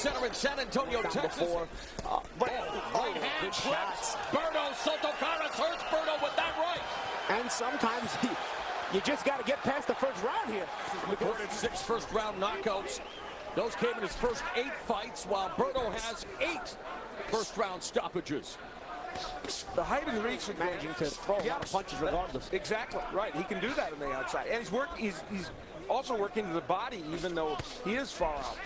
Center in San Antonio, Texas. Right hand clips. Berto, Soto Karass hurts Berto with that right. And sometimes you just got to get past the first round here. Recorded 6 first-round knockouts. Those came in his first 8 fights, while Berto has 8 first-round stoppages. The height and reach of Managing to throw a lot of punches regardless. Exactly, right. He can do that on the outside. And he's also working to the body, even though he is far out.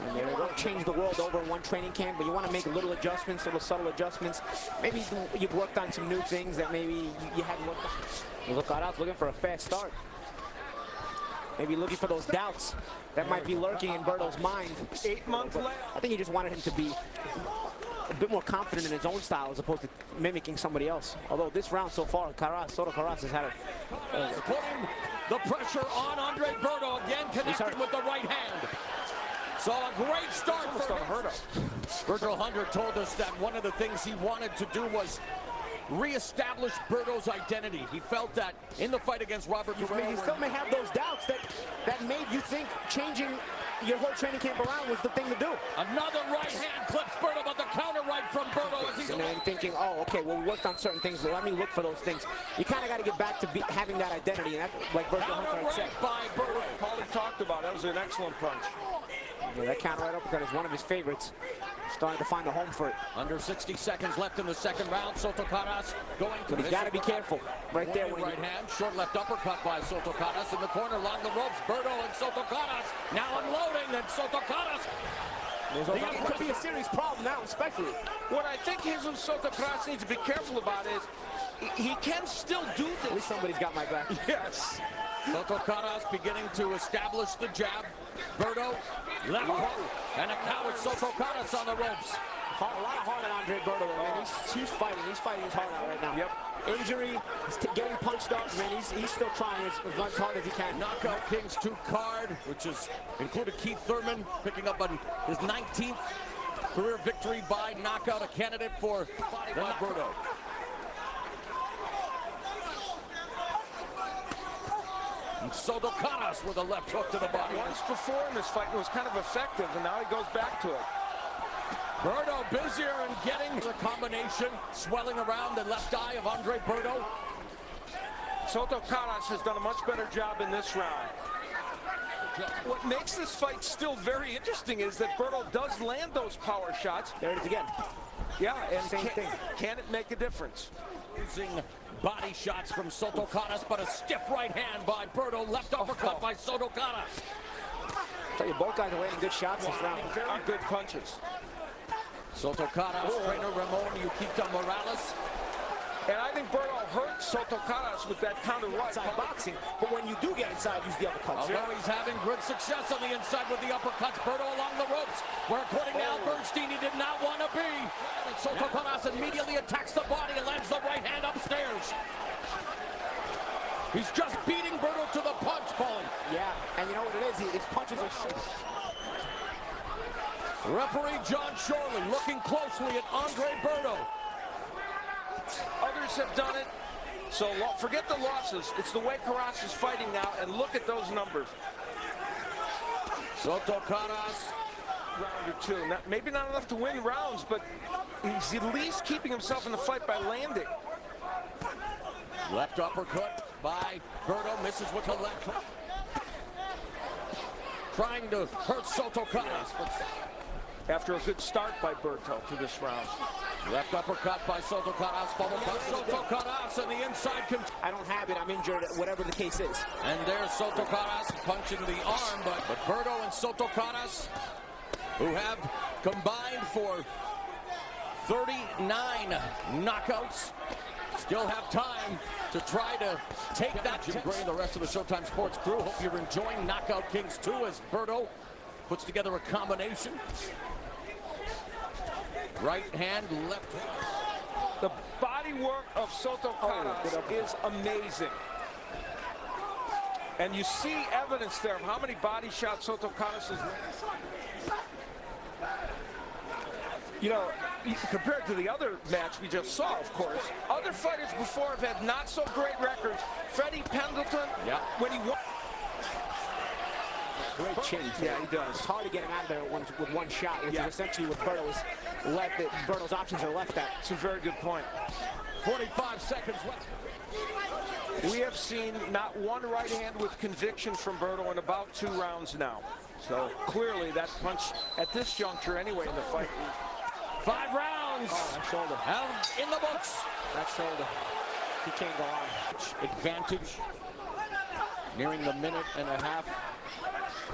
And they don't change the world over in one training camp, but you want to make little adjustments, little subtle adjustments. Maybe you've worked on some new things that maybe you hadn't worked on. Look out, looking for a fast start. Maybe looking for those doubts that might be lurking in Berto's mind. 8 months later. I think he just wanted him to be a bit more confident in his own style as opposed to mimicking somebody else. Although this round so far, Soto Karass has had putting the pressure on Andre Berto, again connected with the right hand. So a great start for Berto. Hunter told us that one of the things he wanted to do was reestablish Berto's identity. He felt that in the fight against Robert Guerrero. You still may have those doubts that made you think changing your whole training camp around was the thing to do. Another right hand clips Berto, but the counter right from Berto as he's and then thinking, oh, okay, well, we worked on certain things, but let me look for those things. You kind of got to get back to having that identity, and that's like Berto Hunter had said. By Berto. Paulie talked about it. That was an excellent punch. Yeah, that counter right uppercut is one of his favorites. Starting to find a home for it. Under 60 seconds left in the second round. Soto Karass going to. But he's got to be careful. Right there. Right hand, short left uppercut by Soto Karass in the corner along the ropes. Berto and Soto Karass now unloading, and Soto Karass. It could be a serious problem now, especially. What I think Soto Karass needs to be careful about is he can still do this. At least somebody's got my back. Yes. Soto Karass beginning to establish the jab. Berto, left hook, and a cow with Soto Karass on the ropes. A lot of heart on Andre Berto, man. He's fighting. He's fighting his heart out right now. Yep. Injury, he's getting punched up, man. He's still trying as hard as he can. Knockout Kings 2 card, which has included Keith Thurman picking up on his 19th career victory by knockout, a candidate for Berto. And Soto Karass with a left hook to the body. Once before in this fight, it was kind of effective, and now he goes back to it. Berto busier in getting the combination, swelling around the left eye of Andre Berto. Soto Karass has done a much better job in this round. What makes this fight still very interesting is that Berto does land those power shots. There it is again. Yeah, and can it make a difference? Using body shots from Soto Karass, but a stiff right hand by Berto, left uppercut by Soto Karass. I tell you, both guys are landing good shots this round. Very good punches. Soto Karass, trainer Ramon Yuquita Morales. And I think Berto hurt Soto Karass with that counter right. Inside boxing, but when you do get inside, use the uppercuts. Although he's having good success on the inside with the uppercuts, Berto along the ropes, where according to Al Bernstein, he did not want to be. And Soto Karass immediately attacks the body and lands the right hand upstairs. He's just beating Berto to the punch, Colin. Yeah, and you know what it is? His punches are short. Referee John Shorley looking closely at Andre Berto. Others have done it, so forget the losses. It's the way Karass is fighting now, and look at those numbers. Soto Karass. Round or two. Maybe not enough to win rounds, but he's at least keeping himself in the fight by landing. Left uppercut by Berto, misses with the left hook. Trying to hurt Soto Karass. After a good start by Berto to this round. Left uppercut by Soto Karass, followed by Soto Karass, and the inside. I don't have it, I'm injured, whatever the case is. And there's Soto Karass punching the arm, but Berto and Soto Karass, who have combined for 39 knockouts, still have time to try to take that. Jim Gray and the rest of the Showtime Sports crew, hope you're enjoying Knockout Kings 2 as Berto puts together a combination. Right hand, left hand. The body work of Soto Karass is amazing. And you see evidence there of how many body shots Soto Karass has landed. You know, compared to the other match we just saw, of course, other fighters before have had not so great records. Freddie Pendleton, when he won. great chin. Yeah, he does. It's hard to get him out of there with one shot, which is essentially what Berto's options are left at. It's a very good point. 45 seconds left. We have seen not one right hand with conviction from Berto in about 2 rounds now. So clearly that punch at this juncture anyway in the fight. 5 rounds. Oh, that shoulder. Out in the books. That shoulder. He can't go on. Advantage. Nearing the minute-and-a-half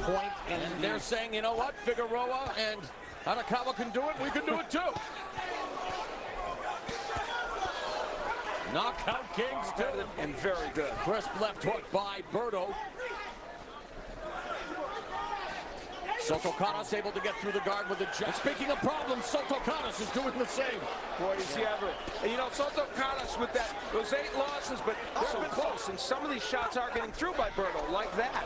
point. And they're saying, you know what, Figueroa and Arakawa can do it. We can do it too. Knockout Kings too. And very good. Crisp left hook by Berto. Soto Karass able to get through the guard with a jab. Speaking of problems, Soto Karass is doing the same. Boy, is he ever. And you know, Soto Karass with those 8 losses, but so close. And some of these shots are getting through by Berto, like that.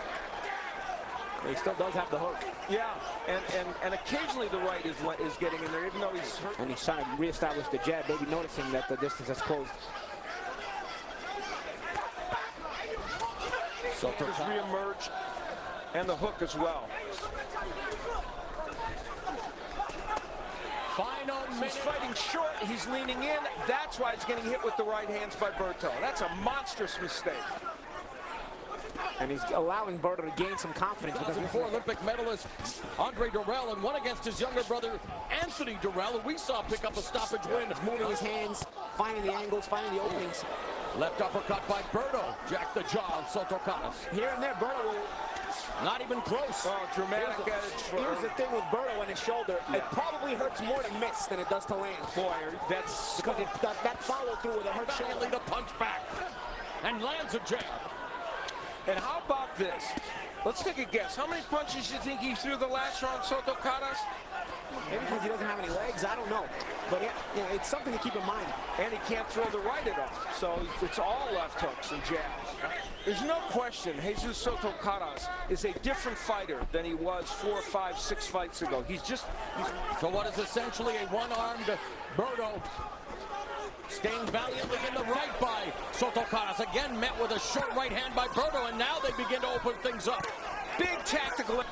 He still does have the hook. Yeah, and occasionally the right is getting in there, even though he's hurt. And he's trying to reestablish the jab, maybe noticing that the distance has closed. Soto Just reemerged, and the hook as well. Final minute. He's fighting short, he's leaning in. That's why he's getting hit with the right hands by Berto. That's a monstrous mistake. And he's allowing Berto to gain some confidence. Because 2004 Olympic medalist Andre Durrell, and won against his younger brother Anthony Durrell, who we saw pick up a stoppage win. moving his hands, finding the angles, finding the openings. Left uppercut by Berto. Jack the jaw of Soto Karass. Here and there, Berto will... Not even close. Oh, dramatic edge. Here's the thing with Berto and his shoulder. It probably hurts more to miss than it does to land. Boy, that's... Because that follow through with a hurt shoulder. Valiantly to punch back. And lands a jab. And how about this? Let's take a guess. How many punches do you think he threw the last round, Soto Karass? Maybe because he doesn't have any legs, I don't know. But yeah, you know, it's something to keep in mind. And he can't throw the right at all. So it's all left hooks and jabs. There's no question Jesus Soto Karass is a different fighter than he was 4, 5, 6 fights ago. He's so what is essentially a one-armed Berto staying valiantly in the right by Soto Karass. Again met with a short right hand by Berto, and now they begin to open things up. big tactical.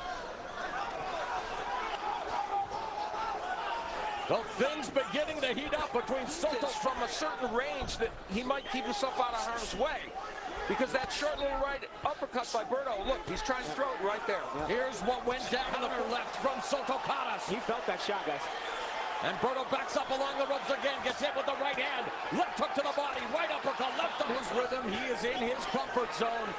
So things beginning to heat up between Soto from a certain range that he might keep himself out of harm's way. Because that short little right uppercut by Berto, look, he's trying to throw it right there. Here's what went down on the left from Soto Karass. He felt that shot, guys. And Berto backs up along the ropes again, gets hit with the right hand. Left hook to the body, right uppercut, left on his rhythm. He is in his comfort zone.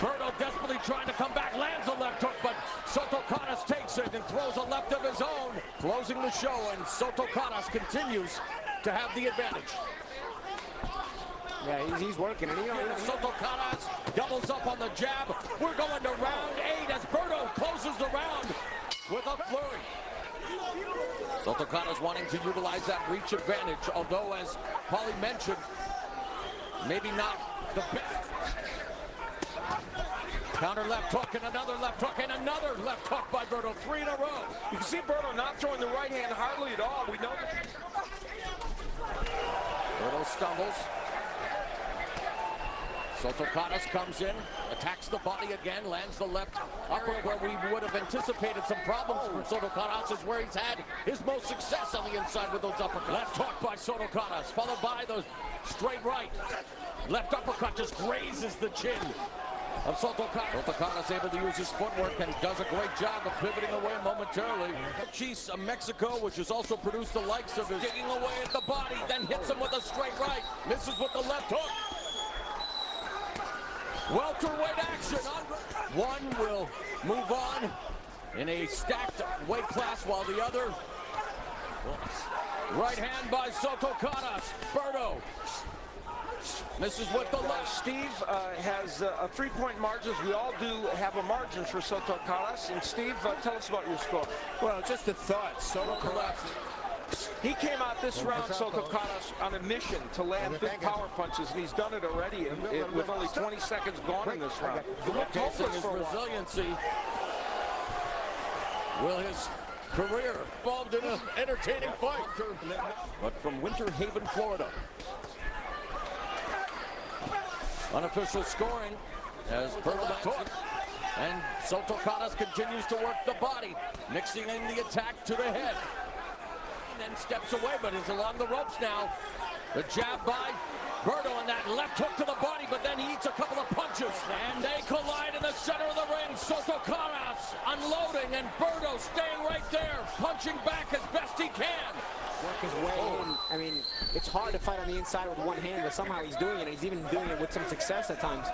Berto desperately trying to come back, lands a left hook, but Soto Karass takes it and throws a left of his own. Closing the show, and Soto Karass continues to have the advantage. Yeah, he's working. And Soto Karass doubles up on the jab. We're going to round 8 as Berto closes the round with a flurry. Soto Karass wanting to utilize that reach advantage, although, as Paulie mentioned, maybe not the best. Counter left hook and another left hook and another left hook by Berto. 3 in a row. You can see Berto not throwing the right hand hardly at all. We know that. Berto stumbles. Soto Karass comes in, attacks the body again, lands the left upper where we would have anticipated some problems from Soto Karass, is where he's had his most success on the inside with those uppercuts. Left hook by Soto Karass, followed by the straight right. Left uppercut just grazes the chin of Soto Karass. Soto Karass able to use his footwork and does a great job of pivoting away momentarily. Chiefs of Mexico, which has also produced the likes of his digging away at the body, then hits him with a straight right, misses with the left hook. Welterweight action. One will move on in a stacked weight class, while the other, right hand by Soto Karass. Berto misses with the left. Steve has a 3-point margin. We all do have a margin for Soto Karass. And Steve, tell us about your score. Well, just a thought. Soto Karass. He came out this round, Soto Karass, on a mission to land big power punches, and he's done it already with only 20 seconds gone in this round. Tasting his resiliency. Will his career involved in an entertaining fight? But from Winter Haven, Florida. Unofficial scoring as Berto took. And Soto Karass continues to work the body, mixing in the attack to the head. And then steps away, but is along the ropes now. The jab by Berto and that left hook to the body, but then he eats a couple of punches. And they collide in the center of the ring. Soto Karass unloading, and Berto staying right there, punching back as best he can. Work his way in. I mean, it's hard to fight on the inside with one hand, but somehow he's doing it. He's even doing it with some success at times.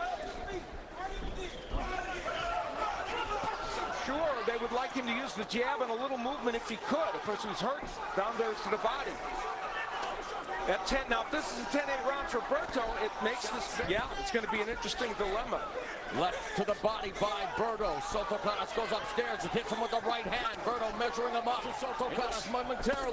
Sure, they would like him to use the jab and a little movement if he could. Of course, he was hurt down there to the body. At 10, now if this is a 10-8 round for Berto, it makes this, yeah, it's going to be an interesting dilemma. Left to the body by Berto. Soto Karass goes upstairs and hits him with the right hand. Berto measuring him up. Soto Karass momentarily.